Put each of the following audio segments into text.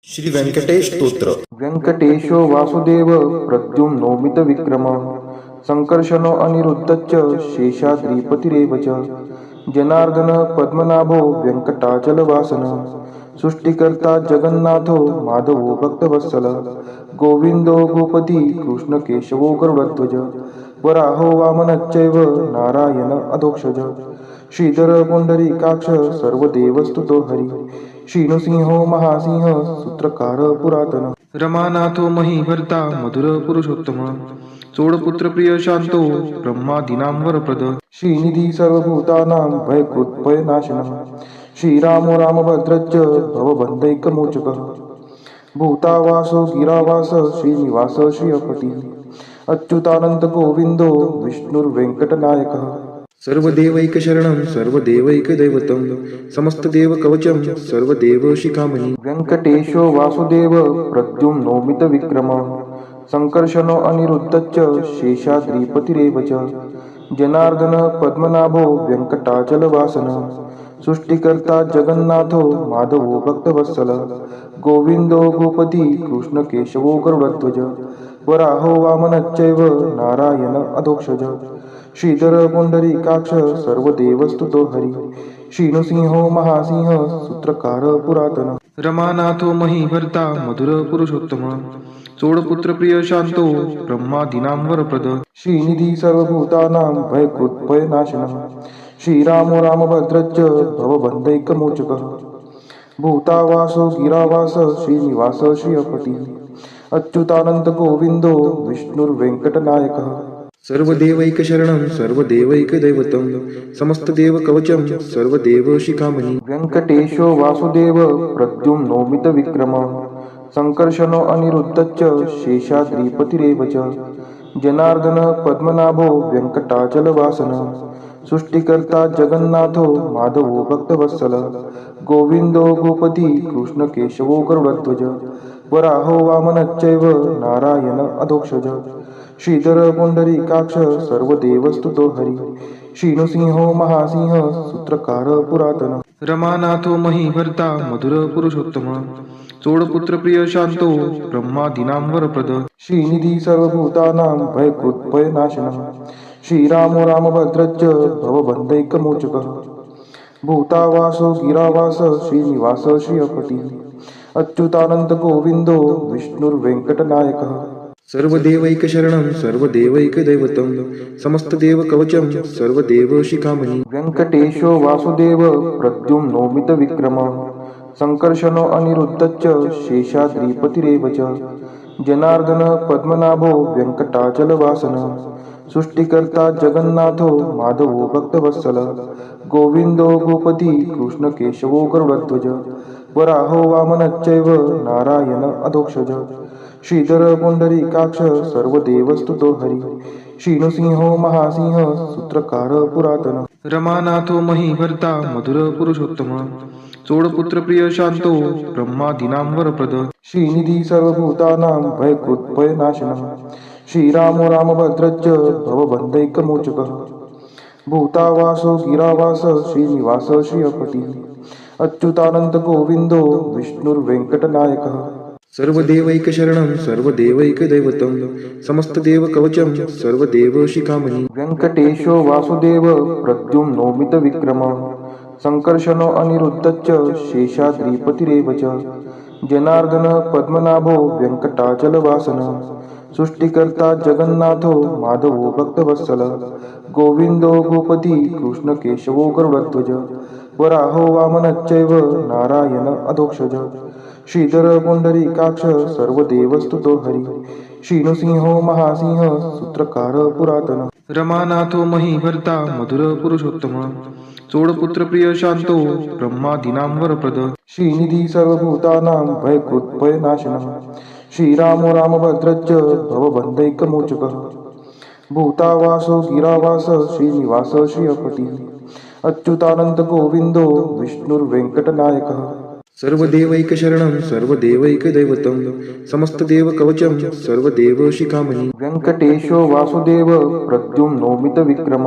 श्री व्यंकटेश स्तोत्र. व्यंकटेशो वासुदेव प्रद्युम्नोमित विक्रम संकर्षणो अनिरुद्धश्च शेषाद्रिपतिरेव च जनार्दन पद्मनाभो व्यंकटाचलवासन सृष्टिकर्ता जगन्नाथो माधवो भक्तवत्सल गोविंदो गोपती कृष्णकेशवो गरुडध्वज वराहो वामनश्चैव नारायण अधोक्षज श्रीधर पुंडरीकाक्ष सर्वदेवस्तुतो हरि श्रीनृसिंहो महासिंह सूत्रकार पुरातन रमानाथो महीभर्ता मधुर पुरुषोत्तम चोडपुत्र प्रिय शांतो ब्रह्मादीनां वरप्रद श्रीनिधी सर्वभूतानां भयकृत्भयनाशनः श्रीरामो रामभद्रश्च भवबन्धैकमोचकः भूतावासो गिरावास श्रीनिवास श्रियपति अच्युतानंद गोविंदो विष्णुर्वेंकटनायकः सर्वदेवैकशरणं सर्वदेवैकदैवतं समस्तदेवकवचं सर्वदेवशिखामणि व्यंकटेशो वासुदेव प्रद्युम्नोमित विक्रम संकर्षणो अनिरुद्धश्च शेषाद्रिपतिरेव च जनार्दन पद्मनाभो व्यंकटाचलवासन सृष्टिकर्ता जगन्नाथो माधवो भक्तवत्सल गोविंदो गोपती कृष्णकेशवो गरुडध्वज वराहो वामनश्चैव नारायण अधोक्षज श्रीधर पुंडरीकाक्ष सर्वदेवस्तुतो हरि श्रीनृसिंहो महासिंह सूत्रकार पुरातन रमानाथो महीभर्ता मधुर पुरुषोत्तम चोडपुत्र प्रिय शांतो ब्रह्मादीनां वरप्रद श्रीनिधी सर्वभूतानां भयकृत्भयनाशनः श्रीरामो रामभद्रश्च भवबन्धैकमोचकः भूतावासो गिरावास श्रीनिवास श्रियपति अच्युतानंद गोविंदो विष्णुर्वेंकटनायकः सर्वदेवैकशरणं सर्वदेवैकदैवतं समस्तदेवकवचं सर्वदेवशिखामणि व्यंकटेशो वासुदेव प्रद्युम्नोमित विक्रम संकर्षणो अनिरुद्धश्च शेषाद्रिपतिरेव च जनार्दन पद्मनाभो व्यंकटाचलवासन सृष्टिकर्ता जगन्नाथो माधवो भक्तवत्सल गोविंदो गोपती कृष्णकेशवो गरुडध्वज वराहो वामनश्चैव नारायण अधोक्षज श्रीधर पुंडरीकाक्ष सर्वदेवस्तुतो हरि श्रीनृसिंहो महासिंह सूत्रकार पुरातन रमानाथो महीभर्ता मधुर पुरुषोत्तम चोडपुत्र प्रिय शांतो ब्रह्मादीनां वरप्रद श्रीनिधी सर्वभूतानां भयकृत्भयनाशनः श्रीरामो रामभद्रश्च भवबन्धैकमोचकः भूतावासो गिरावास श्रीनिवास श्रियपति अच्युतानंद गोविंदो विष्णुर्वेंकटनायकः सर्वदेवैकशरणं सर्वदेवैकदैवतं समस्तदेवकवचं सर्वदेवशिखामणि व्यंकटेशो वासुदेव प्रद्युम्नोमित विक्रम संकर्षणो अनिरुद्धश्च शेषाद्रिपतिरेव च जनार्दन पद्मनाभो व्यंकटाचलवासन सृष्टिकर्ता जगन्नाथो माधवो भक्तवत्सल गोविंदो गोपती कृष्णकेशवो गरुडध्वज वराहो वामनश्चैव नारायण अधोक्षज श्रीधर पुंडरीकाक्ष सर्वदेवस्तुतो हरि श्रीनृसिंहो महासिंह सूत्रकार पुरातन रमानाथो महीभर्ता मधुर पुरुषोत्तम चोडपुत्र प्रिय शांतो ब्रह्मादीनां वरप्रद श्रीनिधी सर्वभूतानां भयकृत्भयनाशनः श्रीरामो रामभद्रश्च भवबन्धैकमोचकः भूतावासो गिरावास श्रीनिवास श्रियपति अच्युतानंद गोविंदो विष्णुर्वेंकटनायकः सर्वदेवैकशरणं सर्वदेवैकदैवतं समस्तदेवकवचं सर्वदेवशिखामणि व्यंकटेशो वासुदेव प्रद्युम्नोमित विक्रम संकर्षणो अनिरुद्धश्च शेषाद्रिपतिरेव च जनार्दन पद्मनाभो व्यंकटाचलवासन सृष्टिकर्ता जगन्नाथो माधवो भक्तवत्सल गोविंदो गोपती कृष्णकेशवो गरुडध्वज वराहो वामनश्चैव नारायण अधोक्षज श्रीधर पुंडरीकाक्ष सर्वदेवस्तुतो हरि श्रीनृसिंहो महासिंह सूत्रकार पुरातन रमानाथो महीभर्ता मधुर पुरुषोत्तम चोडपुत्र प्रिय शांतो ब्रह्मादीनां वरप्रद श्रीनिधी सर्वभूतानां भयकृत्भयनाशनः श्रीरामो रामभद्रश्च भवबन्धैकमोचकः भूतावासो गिरावास श्रीनिवास श्रियपति अच्युतानंद गोविंदो विष्णुर्वेंकटनायकः सर्वदेवैकशरणं सर्वदेवैकदैवतं समस्तदेवकवचं सर्वदेवशिखामणि व्यंकटेशो वासुदेव प्रद्युम्नोमित विक्रम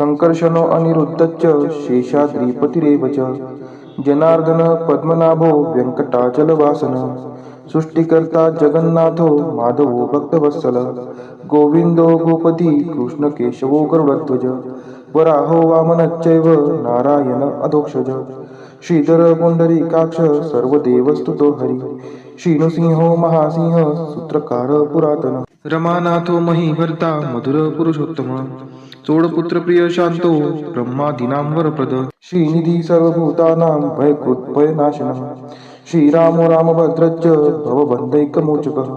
संकर्षणो अनिरुद्धश्च शेषाद्रिपतिरेव च जनार्दन पद्मनाभो व्यंकटाचलवासन सृष्टिकर्ता जगन्नाथो माधवो भक्तवत्सल गोविंदो गोपती कृष्ण केशवो गरुडध्वज वराहो वामनश्चैव नारायण अधोक्षज श्रीधर पुंडरीकाक्ष सर्वदेवस्तुतो हरि श्रीनृसिंहो महासिंह सूत्रकार पुरातन रमानाथो महीभर्ता मधुर पुरुषोत्तम चोडपुत्र प्रिय शांतो ब्रह्मादीनां वरप्रद श्रीनिधी सर्वभूतानां भयकृत् भयनाशनः श्रीरामो रामभद्रश्च भवबन्धैकमोचकः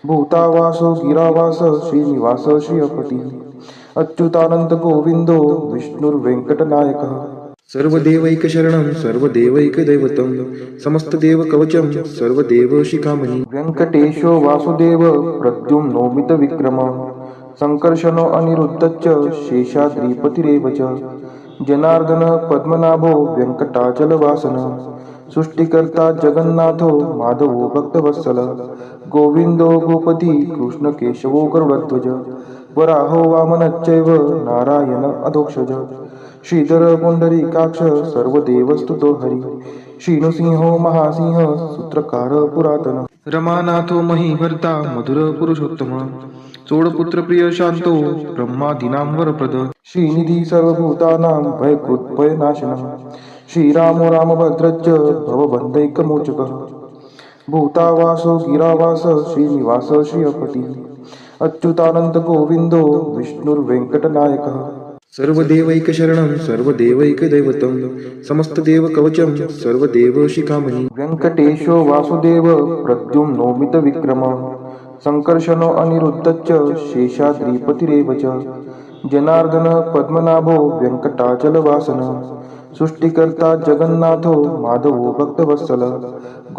भूतावासो गिरावास श्रीनिवास श्रियपतिः अच्युतानंत गोविंदो विष्णुर्वेंकटनायकः सर्वदेवैकशरणं सर्वदेवैकदैवतं समस्तदेवकवचं सर्वदेवशिखामणि वेंकटेशो वासुदेव प्रद्युम्नोमितविक्रमः संकर्षणो अनिरुद्धश्च शेषाद्रिपतिरेव च जनार्दन पद्मनाभो वेंकटाचलवासन सृष्टिकर्ता जगन्नाथो माधवो भक्तवत्सल गोविंदो गोपती कृष्ण केशवो गरुडध्वज वराहो वामनश्चैव नारायण अधोक्षज श्रीधर पुंडरीकाक्ष सर्वदेवस्तुतो हरि श्रीनृसिंहो महासिंह सूत्रकार पुरातन रमानाथो महीभर्ता मधुर पुरुषोत्तम चोडपुत्र प्रिय शांतो ब्रह्मादीनां वरप्रद श्रीनिधी सर्वभूतानां भयकृत् भयनाशनः श्रीरामो रामभद्रश्च भवबन्धैकमोचकः भूतावासो गिरावास श्रीनिवास श्रियपतिः अच्युतानंत गोविंदो विष्णुर्वेंकटनायकः सर्वदेवैकशरणं सर्वदेवैकदैवतं समस्तदेवकवचं सर्वदेवशिखामणि वेंकटेशो वासुदेव प्रद्युम्नोमितविक्रमः संकर्षणो अनिरुद्धश्च शेषाद्रिपतिरेव च जनार्दन पद्मनाभो वेंकटाचलवासन सृष्टिकर्ता जगन्नाथो माधवो भक्तवत्सल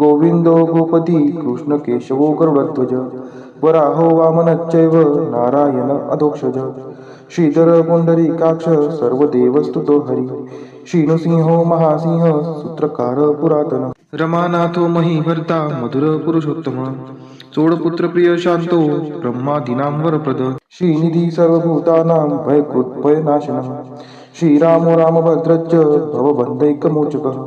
गोविंदो गोपती कृष्ण केशवो गरुडध्वज वराहो वामनश्चैव नारायण अधोक्षज श्रीधर पुंडरीकाक्ष सर्वदेवस्तुतो हरि श्रीनृसिंहो महासिंह सूत्रकार पुरातन रमानाथो महीभर्ता मधुर पुरुषोत्तम चोडपुत्र प्रिय शांतो ब्रह्मादीनां वरप्रद श्रीनिधी सर्वभूतानां भयकृत् भयनाशनः श्रीरामो रामभद्रश्च भवबन्धैकमोचकः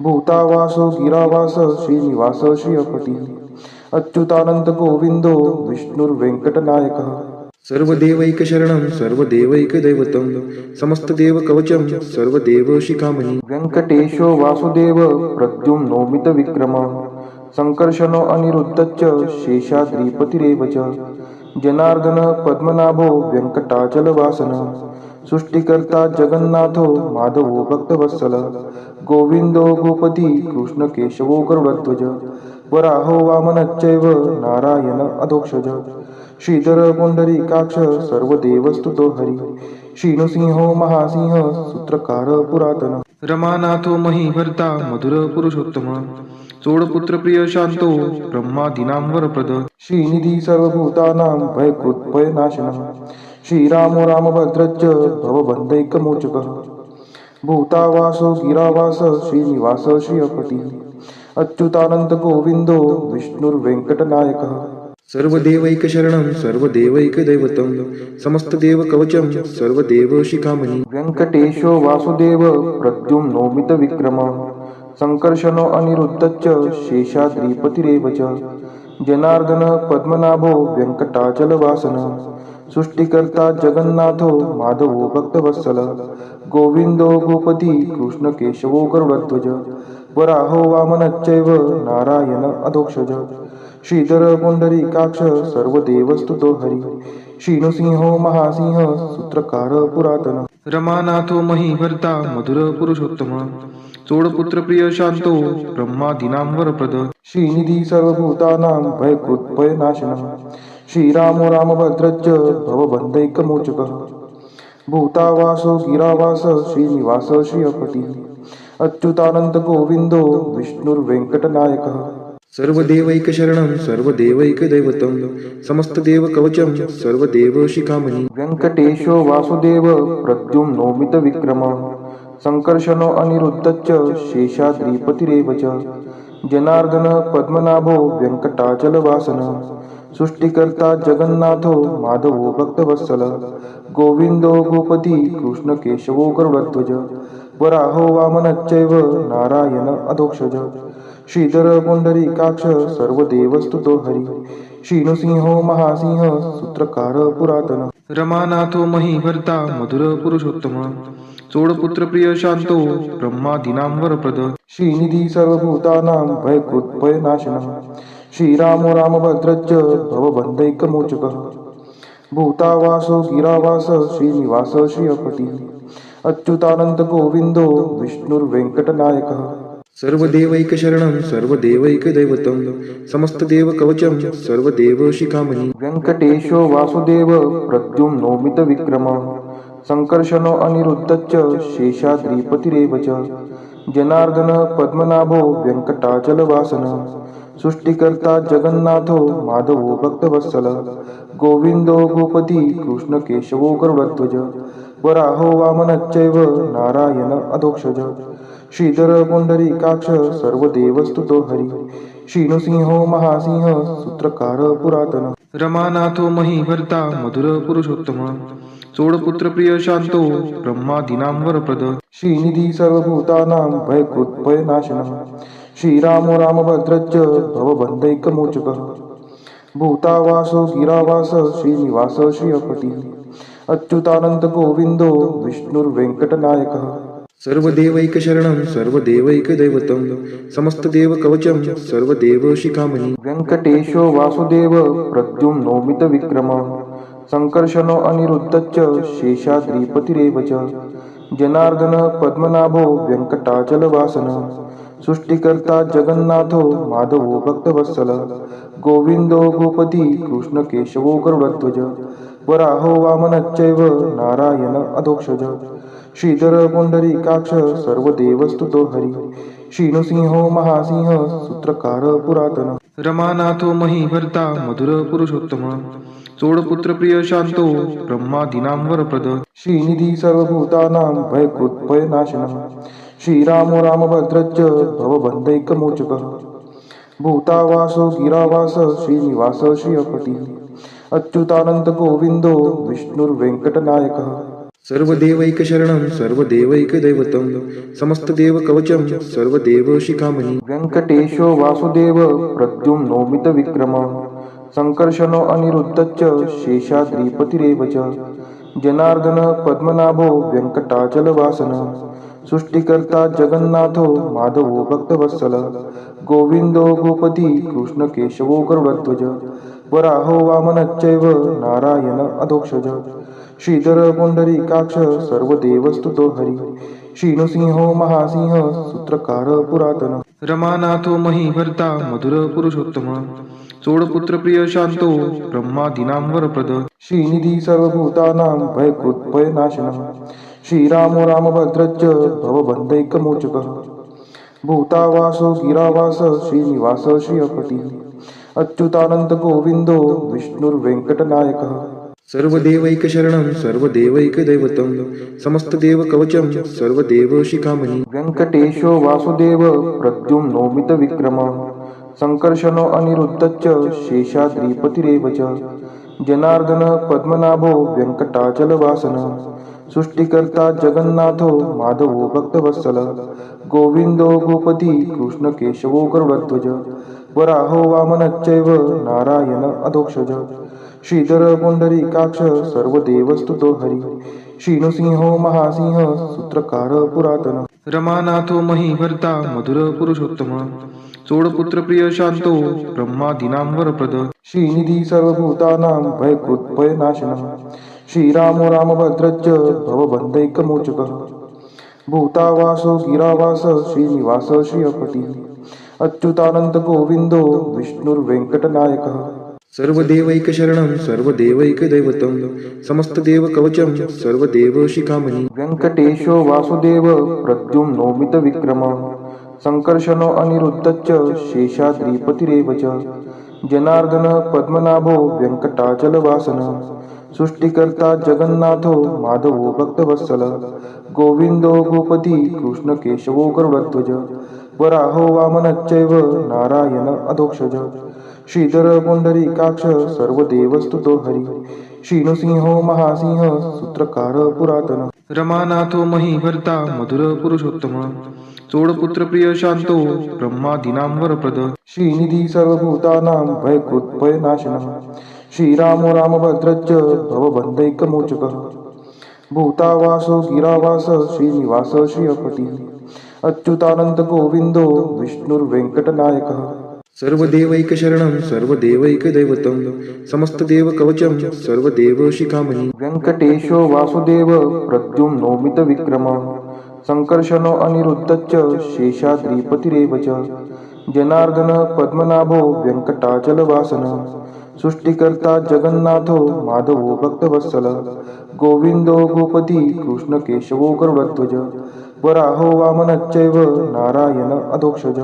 भूतावासो गिरावास श्रीनिवास श्रियपतिः अच्युतानंत गोविंदो विष्णुर्वेंकटनायकः सर्वदेवैकशरणं सर्वदेवैकदैवतं समस्तदेवकवचं सर्वदेवशिखामणि वेंकटेशो वासुदेव प्रद्युम्नोमितविक्रमः संकर्षणो अनिरुद्धश्च शेषाद्रिपतिरेव च जनार्दन पद्मनाभो वेंकटाचलवासन सृष्टिकर्ता जगन्नाथो माधवो भक्तवत्सल गोविंदो गोपती कृष्ण केशवो गरुडध्वज वराहो वामनश्चैव नारायण अधोक्षज श्रीधर पुंडरीकाक्ष सर्वदेवस्तुतो हरि श्रीनृसिंहो महासिंह सूत्रकार पुरातन रमानाथो महीभर्ता मधुर पुरुषोत्तम चोडपुत्र प्रिय शांतो ब्रह्मादीनां वरप्रद श्रीनिधी सर्वभूतानां भयकृत् भयनाशनः श्रीरामो रामभद्रश्च भवबन्धैकमोचकः भूतावासो गिरावास श्रीनिवास श्रियपतिः अच्युतानंत गोविंदो विष्णुर्वेंकटनायकः सर्वदेवैकशरणं सर्वदेवैकदैवतं समस्तदेवकवचं सर्वदेवशिखामणि वेंकटेशो वासुदेव प्रद्युम्नोमितविक्रमः संकर्षणो अनिरुद्धश्च शेषाद्रिपतिरेव च जनार्दन पद्मनाभो वेंकटाचलवासन सृष्टिकर्ता जगन्नाथो माधवो भक्तवत्सल गोविंदो गोपती कृष्ण केशवो गरुडध्वज वराहो वामनश्चैव नारायण अधोक्षज श्रीधर पुंडरीकाक्ष सर्वदेवस्तुतो हरि श्रीनृसिंहो महासिंह सूत्रकार पुरातन रमानाथो महीभर्ता मधुर पुरुषोत्तम चोडपुत्र प्रिय शांतो ब्रह्मादीनां वरप्रद श्रीनिधी सर्वभूतानां भयकृत् भयनाशनः श्रीरामो रामभद्रश्च भवबन्धैकमोचकः भूतावासो गिरावास श्रीनिवास श्रियपतिः अच्युतानंत गोविंदो विष्णुर्वेंकटनायकः सर्वदेवैकशरणं सर्वदेवैकदैवतं समस्तदेवकवचं सर्वदेवशिखामणि वेंकटेशो वासुदेव प्रद्युम्नोमितविक्रमः संकर्षणो अनिरुद्धश्च शेषाद्रिपतिरेव च जनार्दन पद्मनाभो वेंकटाचलवासन सृष्टिकर्ता जगन्नाथो माधवो भक्तवत्सल गोविंदो गोपती कृष्ण केशवो गरुडध्वज वराहो वामनश्चैव नारायण अधोक्षज श्रीधर पुंडरीकाक्ष सर्वदेवस्तुतो हरी श्रीनृसिंहो महासिंह सूत्रकार पुरातन रमानाथो महीभर्ता मधुर पुरुषोत्तम चोडपुत्र प्रिय शांतो ब्रह्मादीनां वरप्रद श्रीनिधी सर्वभूतानां भयकृत् भयनाशनः श्रीरामो रामभद्रश्च भवबन्धैकमोचकः भूतावासो गिरावास श्रीनिवास श्रियपति अच्युतानंत गोविंदो विष्णुर्वेंकटनायकः सर्वदेवैकशरणं सर्वदेवैकदैवतं समस्तदेवकवचं सर्वदेवशिखामणि वेङ्कटेशो वासुदेव प्रद्युम्नोमितविक्रमः सङ्कर्षणो अनिरुद्धश्च शेषाद्रिपतिरेव च जनार्दन पद्मनाभो वेङ्कटाचलवासनः सृष्टिकर्ता जगन्नाथो माधवो भक्तवत्सलः गोविन्दो गोपति कृष्णकेशवो गरुडध्वज वराहो वामनश्चैव नारायण अधोक्षज श्रीधर पुंडरीकाक्ष सर्वदेवस्तुतो हरी श्रीनृसिंहो महासिंह सूत्रकार पुरातन रमानाथो महीभर्ता मधुर पुरुषोत्तम चोडपुत्र प्रिय शांतो ब्रह्मादीनां वरप्रद श्रीनिधी सर्वभूतानां भयकृत् भयनाशनः श्रीरामो रामभद्रश्च भवबन्धैकमोचकः भूतावासो गिरावास श्रीनिवास श्रियपति अच्युतानंत गोविंदो विष्णुर्वेंकटनायकः सर्वदेवैकशरणं सर्वदेवैकदैवतं समस्तदेवकवचं सर्वदेवशिखामणि वेङ्कटेशो वासुदेव प्रद्युम्नोमितविक्रमः सङ्कर्षणो अनिरुद्धश्च शेषाद्रिपतिरेव च जनार्दन पद्मनाभो वेङ्कटाचलवासनः सृष्टिकर्ता जगन्नाथो माधवो भक्तवत्सलः गोविन्दो गोपति कृष्णकेशवो गरुडध्वज वराहो वामनश्चैव नारायण अधोक्षज श्रीधर पुंडरीकाक्ष सर्वदेवस्तुतो हरी श्रीनृसिंहो महासिंह सूत्रकार पुरातन रमानाथो महीभर्ता मधुर पुरुषोत्तम चोडपुत्र प्रिय शांतो ब्रह्मादीनां वरप्रद श्रीनिधी सर्वभूतानां भयकृत् भयनाशनः श्रीरामो रामभद्रश्च भवबन्धैकमोचकः भूतावासो गिरावास श्रीनिवास श्रियपति अच्युतानंत गोविंदो विष्णुर्वेंकटनायकः सर्वदेवैकशरणं सर्वदेवैकदैवतं समस्तदेवकवचं सर्वदेवशिखामणि वेङ्कटेशो वासुदेव प्रद्युम्नोमितविक्रमः सङ्कर्षणो अनिरुद्धश्च शेषाद्रिपतिरेव च जनार्दन पद्मनाभो वेङ्कटाचलवासनः सृष्टिकर्ता जगन्नाथो माधवो भक्तवत्सलः गोविन्दो गोपति कृष्णकेशवो गरुडध्वज वराहो वामनश्चैव नारायण अधोक्षज श्रीधर पुंडरीकाक्ष सर्वदेवस्तुतो हरी श्रीनृसिंहो महासिंह सूत्रकार पुरातन रमानाथो महीभर्ता मधुर पुरुषोत्तम चोडपुत्र प्रिय शांतो ब्रह्मादीनां वरप्रद श्रीनिधी सर्वभूतानां भयकृत् भयनाशनः श्रीरामो रामभद्रश्च भवबन्धैकमोचकः भूतावासो गिरावास श्रीनिवास श्रियपति अच्युतानंत गोविंदो विष्णुर्वेंकटनायकः सर्वदेवैकशरणं सर्वदेवैकदैवतं समस्तदेवकवचं सर्वदेवशिखामणि वेङ्कटेशो वासुदेव प्रद्युम्नोमितविक्रमः सङ्कर्षणो अनिरुद्धश्च शेषाद्रिपतिरेव च जनार्दन पद्मनाभो वेङ्कटाचलवासनः सृष्टिकर्ता जगन्नाथो माधवो भक्तवत्सलः गोविन्दो गोपति कृष्णकेशवो गरुडध्वज वराहो वामनश्चैव नारायण अधोक्षज श्रीधर पुंडरीकाक्ष सर्वदेवस्तुतो हरी श्रीनृसिंहो महासिंह सूत्रकार पुरातन रमानाथो महीभर्ता मधुर पुरुषोत्तम चोडपुत्र प्रिय शांतो ब्रह्मादीनां वरप्रद श्रीनिधी सर्वभूतानां भयकृत् भयनाशनः श्रीरामो रामभद्रश्च भवबन्धैकमोचकः भूतावासो गिरावास श्रीनिवास श्रियपति अच्युतानंत गोविंदो विष्णुर्वेंकटनायकः सर्वदेवैकशरणं सर्वदेवैकदैवतं समस्तदेवकवचं सर्वदेवशिखामणि वेङ्कटेशो वासुदेव प्रद्युम्नोमितविक्रमः सङ्कर्षणो अनिरुद्धश्च शेषाद्रिपतिरेव च जनार्दन पद्मनाभो वेङ्कटाचलवासनः सृष्टिकर्ता जगन्नाथो माधवो भक्तवत्सलः गोविन्दो गोपति कृष्णकेशवो गरुडध्वज वराहो वामनश्चैव नारायण अधोक्षज श्रीधर पुंडरीकाक्ष सर्वदेवस्तुतो हरी श्रीनृसिंहो महासिंह सूत्रकार पुरातन रमानाथो महीभर्ता मधुर पुरुषोत्तम चोडपुत्र प्रिय शांतो ब्रह्मादीनां वरप्रद श्रीनिधी सर्वभूतानां भयकृत्भयनाशनः श्रीरामो रामभद्रश्च भवबन्धैकमोचकः भूतावासो गिरावास श्रीनिवास श्रियपती अच्युतानंद गोविंदो विष्णुर्वेंकटनायकः सर्वदेवैकशरणं सर्वदेवैकदैवतं समस्तदेवकवचं सर्वदेवशिखामणि व्यङ्कटेशो वासुदेव प्रद्युम्नोमितविक्रमः सङ्कर्षणो अनिरुद्धश्च शेषाद्रिपतिरेव च जनार्दन पद्मनाभो व्यङ्कटाचलवासनः सृष्टिकर्ता जगन्नाथो माधवो भक्तवत्सलः गोविन्दो गोपती कृष्णकेशवो गरुडध्वज वराहो वामनश्चैव नारायण अधोक्षज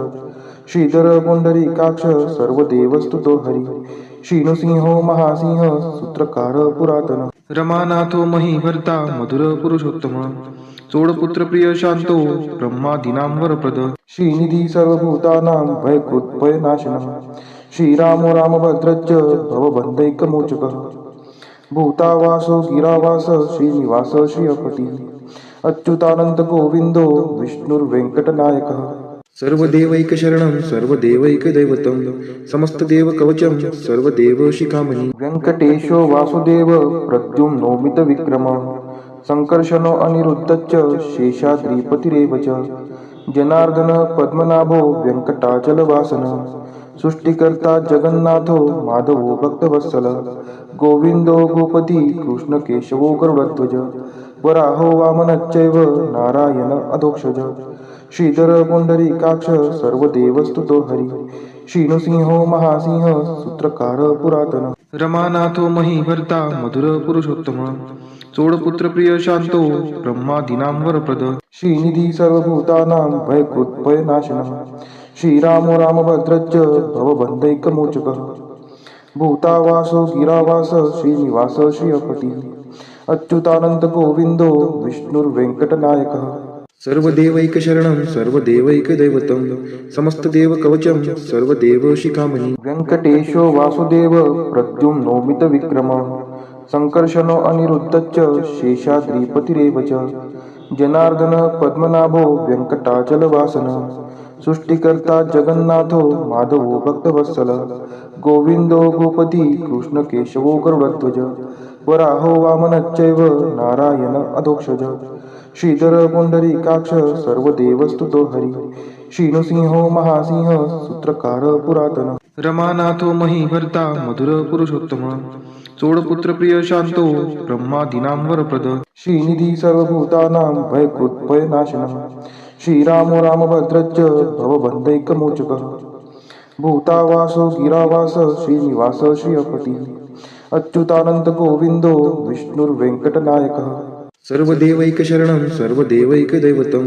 श्रीधर पुंडरीकाक्ष सर्वदेवस्तुतो हरि श्रीनृसिंहो महासिंह सूत्रकार पुरातन रमानाथो महीभर्ता मधुर पुरुषोत्तम चोडपुत्र प्रिय शांतो ब्रह्मादीनां वरप्रद श्रीनिधी सर्वभूतानां भयकृत्भयनाशनः श्रीरामो रामभद्रश्च भवबन्धैकमोचकः भूतावासो गिरावास श्रीनिवास श्रियपती अच्युतानंद गोविंदो विष्णुर्वेंकटनायकः सर्वदेवैकशरणं सर्वदेवैकदैवतं समस्तदेवकवचं सर्वदेवशिखामणि व्यङ्कटेशो वासुदेव प्रद्युम्नोमितविक्रमः सङ्कर्षणो अनिरुद्धश्च शेषाद्रिपतिरेव च जनार्दन पद्मनाभो व्यङ्कटाचलवासनः सृष्टिकर्ता जगन्नाथो माधवो भक्तवत्सलः गोविन्दो गोपती कृष्णकेशवो गरुडध्वज वराहो वामनश्चैव नारायण अधोक्षज श्रीधर पुंडरीकाक्ष सर्वदेवस्तुतो हरि श्रीनृसिंहो महासिंह सूत्रकार पुरातन रमानाथो महीभर्ता मधुर पुरुषोत्तम चोडपुत्र प्रिय शांतो ब्रह्मादीनां वरप्रद श्रीनिधी सर्वभूतानां भयकृत्भयनाशनः श्रीरामो रामभद्रश्च भवबन्धैकमोचकः भूतावासो गिरावास श्रीनिवास श्रियपती अच्युतानंद गोविंदो विष्णुर्वेंकटनायकः सर्वदेवैकशरणं सर्वदेवैकदैवतं समस्तदेवकवचं सर्वदेवशिखामणि व्यङ्कटेशो वासुदेव प्रद्युम्नोमितविक्रमः सङ्कर्षणो अनिरुद्धश्च शेषाद्रिपतिरेव च जनार्दन पद्मनाभो व्यङ्कटाचलवासनः सृष्टिकर्ता जगन्नाथो माधवो भक्तवत्सलः गोविन्दो गोपती कृष्णकेशवो गरुडध्वज वराहो वामनश्चैव नारायण अधोक्षज श्रीधर पुंडरीकाक्ष सर्वदेवस्तुतो हरि श्रीनृसिंहो महासिंह सूत्रकार पुरातन रमानाथो महीभर्ता मधुर पुरुषोत्तम चोडपुत्र प्रिय शांतो ब्रह्मादीनां वरप्रद श्रीनिधी सर्वभूतानां भयकृत्भयनाशनः श्रीरामो रामभद्रश्च भवबन्धैकमोचकः भूतावासो गिरावास श्रीनिवास श्रियपती अच्युतानंद गोविंदो विष्णुर्वेंकटनायकः सर्वदेवैकशरणं सर्वदेवैकदैवतं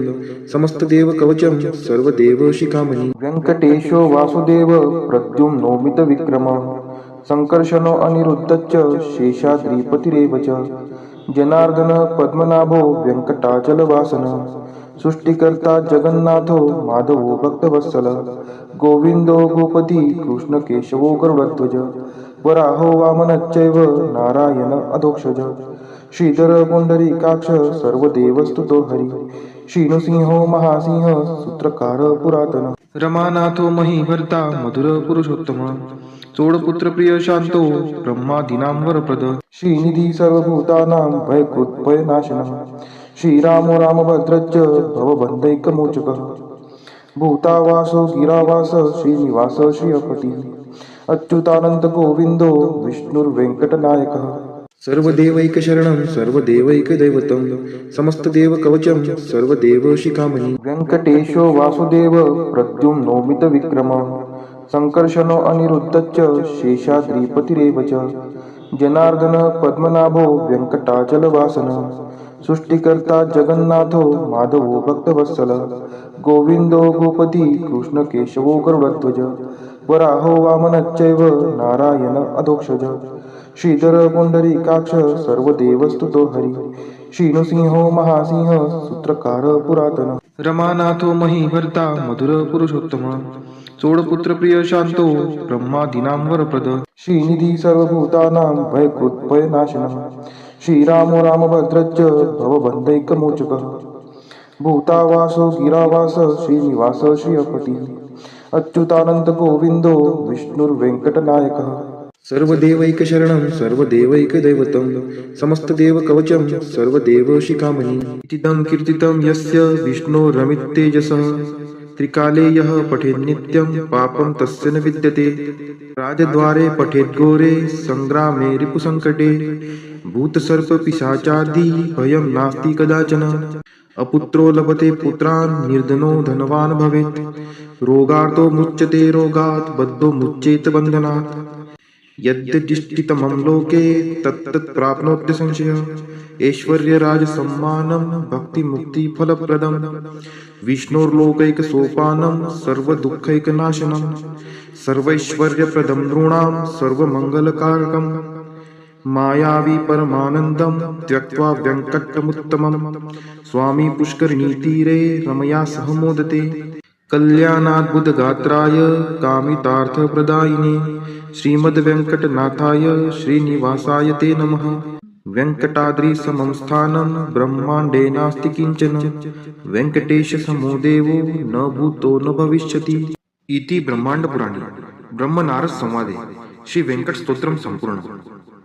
समस्तदेवकवचं सर्वदेवशिखामणि व्यङ्कटेशो वासुदेव प्रद्युम्नोमितविक्रमः सङ्कर्षणो अनिरुद्धश्च शेषाद्रिपतिरेव च जनार्दन पद्मनाभो व्यङ्कटाचलवासनः सृष्टिकर्ता जगन्नाथो माधवो भक्तवत्सलः गोविन्दो गोपती कृष्णकेशवो गरुडध्वज वराहो वामनश्चैव नारायण अधोक्षज श्रीधर पुंडरीकाक्ष सर्वदेवस्तुतो हरि श्रीनृसिंहो महासिंह सूत्रकार पुरातन रमानाथो महीभर्ता मधुर पुरुषोत्तम चोडपुत्र प्रिय शांतो ब्रह्मादीनां वरप्रद श्रीनिधी सर्वभूतानां भयकृत्भयनाशनः श्रीरामो रामभद्रश्च भवबन्धैकमोचकः भूतावासो गिरावास श्रीनिवास श्रियपती अच्युतानंद गोविंदो विष्णुर्वेंकटनायकः सर्वदेवैकशरणं सर्वदेवैकदैवतं समस्तदेवकवचं सर्वदेवशिखामणि व्यङ्कटेशो वासुदेव प्रद्युम्नोमितविक्रमः सङ्कर्षणो अनिरुद्धश्च शेषाद्रिपतिरेव च जनार्दन पद्मनाभो व्यङ्कटाचलवासनः सृष्टिकर्ता जगन्नाथो माधवो भक्तवत्सलः गोविन्दो गोपती कृष्णकेशवो गरुडध्वज वराहो वामनश्चैव नारायण अधोक्षज श्रीधर पुंडरीकाक्ष सर्वदेवस्तुतो हरि श्रीनृसिंहो महासिंह सूत्रकार पुरातन रमानाथो महीभर्ता मधुर पुरुषोत्तम चोडपुत्र प्रिय शांतो ब्रह्मादीनां वरप्रद श्रीनिधी सर्वभूतानां भयकृत्भयनाशनः श्रीरामो रामभद्रश्च भवबन्धैकमोचकः भूतावासो गिरावास श्रीनिवास श्रियपती अच्युतानंद गोविंदो विष्णुर्वेंकटनायकः सर्वदेवैकशरणं सर्वदेवैकदैवतं समस्तदेवकवचं सर्वदेवशिखामणि इतीदं कीर्तितं यस्य विष्णोरमिततेजसः त्रिकाले यः पठेन्नित्यं पापं तस्य न विद्यते राजद्वारे पठेद्घोरे संग्रामे रिपुसङ्कटे भूतसर्पपिशाचादि भयं नास्ति कदाचन अपुत्रो लभते पुत्रान् निर्धनो धनवान् भवेत् रोगार्तो मुच्यते रोगात् बद्धो मुच्येत बन्धनात् यद्यदिष्टितमं लोके तत्तत् प्राप्नोत्य संशयः ऐश्वर्यराजसम्मानं भक्तिमुक्तिफलप्रदं विष्णोर्लोकैकसोपानं सर्वदुःखैकनाशनं सर्वैश्वर्यप्रदं नृणां सर्वमङ्गलकारकं मायावी परमानन्दं त्यक्त्वा व्यङ्कटमुत्तमं स्वामी पुष्करिणीतीरे रमया सह मोदते कल्याणाद्भुतगात्राय कामितार्थप्रदायिने श्रीमद्वेङ्कटनाथाय श्रीनिवासाय ते नमः वेङ्कटाद्रिसमं स्थानं ब्रह्माण्डे नास्ति किञ्चन वेङ्कटेशसमो देवो न भूतो न भविष्यति इति ब्रह्माण्डपुराणे ब्रह्मनारद संवादे श्री वेंकट स्तोत्रम संपूर्ण।